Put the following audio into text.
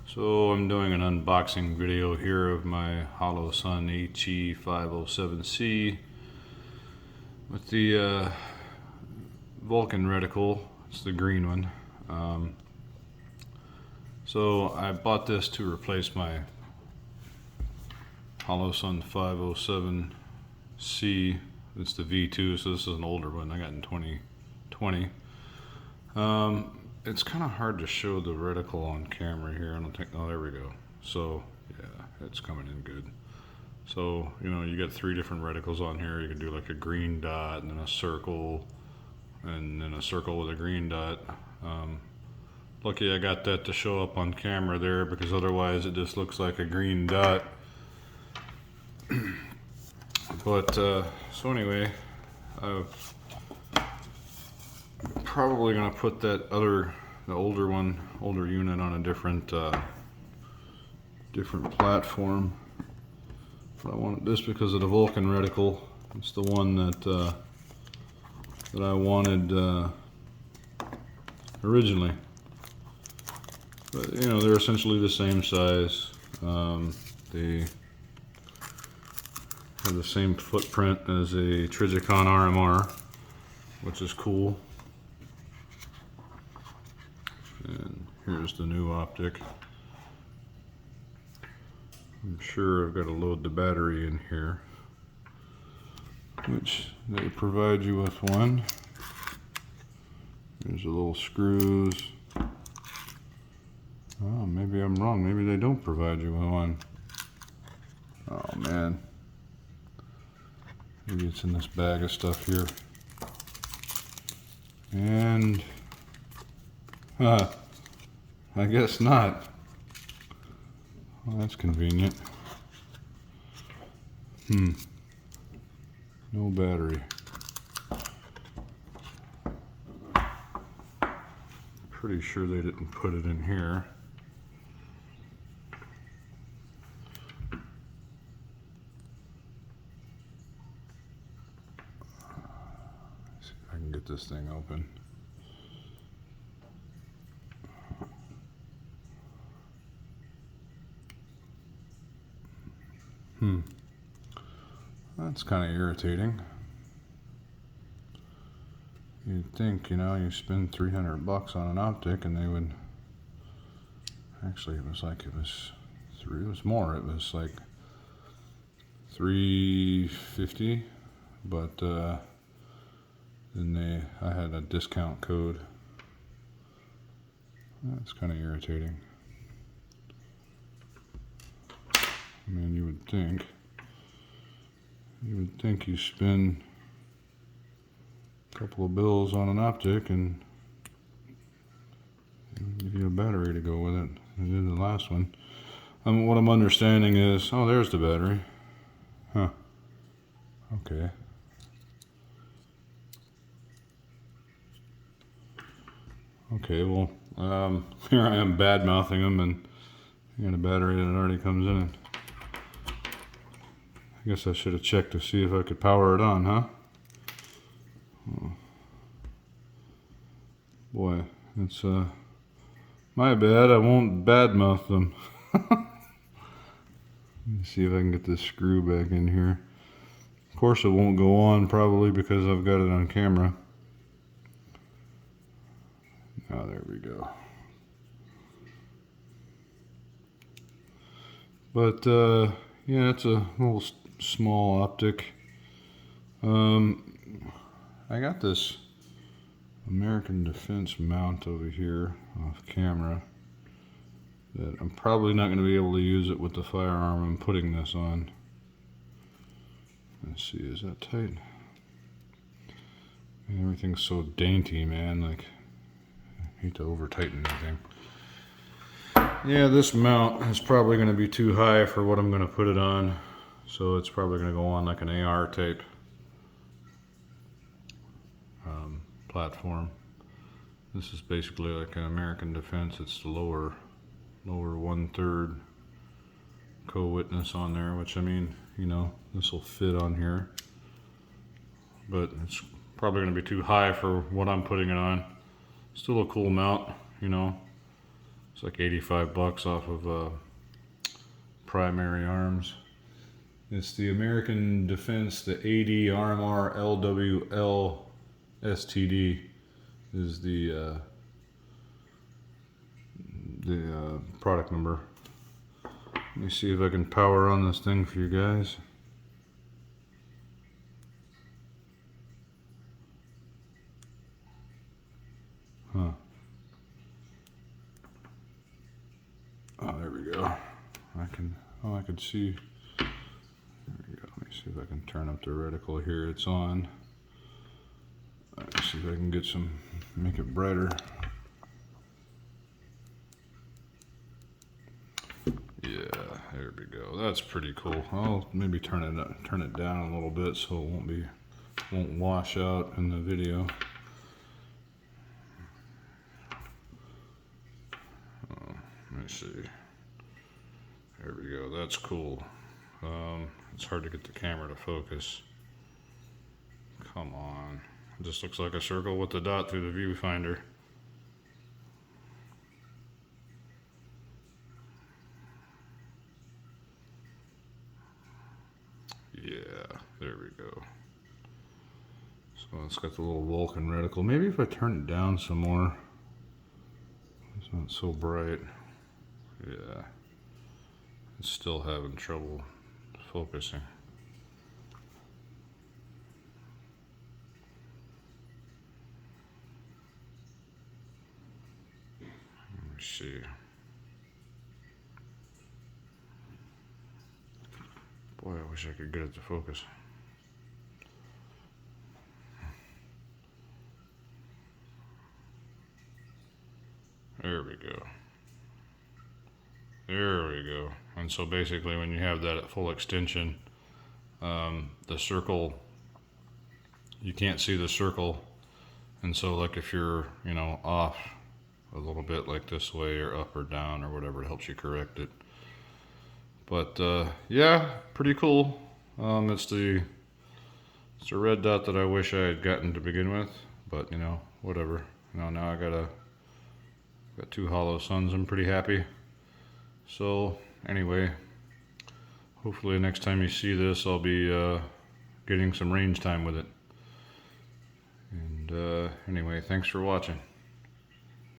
So I'm doing an unboxing video here of my Holosun HE507C with the Vulcan reticle. It's the green one. So I bought this to replace my Holosun 507C. It's the V2, so this is an older one I got in 2020. It's kind of hard to show the reticle on camera here. I don't think, oh, there we go. So yeah, it's coming in good. So, you know, you got three different reticles on here. You can do like a green dot and then a circle and then a circle with a green dot. Lucky I got that to show up on camera there, because otherwise it just looks like a green dot. But so anyway, I'm probably gonna put the older unit on a different platform. But I wanted this because of the Vulcan reticle. It's the one that I wanted originally. But you know, they're essentially the same size. They have the same footprint as a Trijicon RMR, which is cool. And here's the new optic. I'm sure I've got to load the battery in here, which they provide you with one. There's the little screws. Oh, maybe I'm wrong. Maybe they don't provide you with one. Oh man. Maybe it's in this bag of stuff here. And I guess not. Well, that's convenient. No battery. Pretty sure they didn't put it in here. Let's see if I can get this thing open. That's kind of irritating. You'd think, you know, you spend $300 on an optic and they would, actually it was like, it was more, it was like $350, but then I had a discount code. That's kind of irritating. I mean, you would think you spend a couple of bills on an optic and give you a battery to go with it. I did the last one. What I'm understanding is, oh, there's the battery. Huh. Okay. Okay, well, here I am bad-mouthing them, and you got a battery that already comes in it. I guess I should have checked to see if I could power it on, huh? Oh. Boy, it's my bad. I won't badmouth them. Let me see if I can get this screw back in here. Of course it won't go on, probably because I've got it on camera. Oh, there we go. But yeah, it's a little small optic. I got this American Defense mount over here off camera that I'm probably not going to be able to use it with the firearm I'm putting this on. Let's see, is that tight? Man, everything's so dainty, man. Like, I hate to over tighten anything. Yeah, this mount is probably going to be too high for what I'm going to put it on, so it's probably going to go on like an AR type platform. This is basically like an American Defense. It's the lower 1/3 co-witness on there, which, I mean, you know, this will fit on here, but it's probably going to be too high for what I'm putting it on. Still a cool mount, you know. It's like 85 bucks off of Primary Arms. It's the American Defense, the AD RMR LWL STD is the product number. Let me see if I can power on this thing for you guys. Huh. Oh, there we go. I can see. There we go. Let me see if I can turn up the reticle here. It's on. Let's see if I can make it brighter. Yeah, there we go. That's pretty cool. I'll maybe turn it down a little bit so it won't wash out in the video. Let me see. There we go. That's cool. It's hard to get the camera to focus. Come on. It just looks like a circle with the dot through the viewfinder. Yeah, there we go. So it's got the little Vulcan reticle. Maybe if I turn it down some more. It's not so bright. Yeah. It's still having trouble focusing. Let me see. Boy, I wish I could get it to focus. There we go. There we go. And so basically when you have that at full extension, the circle, you can't see the circle. And so like if you're, off a little bit like this way or up or down or whatever, it helps you correct it. But yeah, pretty cool. It's the red dot that I wish I had gotten to begin with, but whatever. Now I got 2 Holosuns. I'm pretty happy. So anyway, hopefully next time you see this, I'll be getting some range time with it. And anyway, thanks for watching.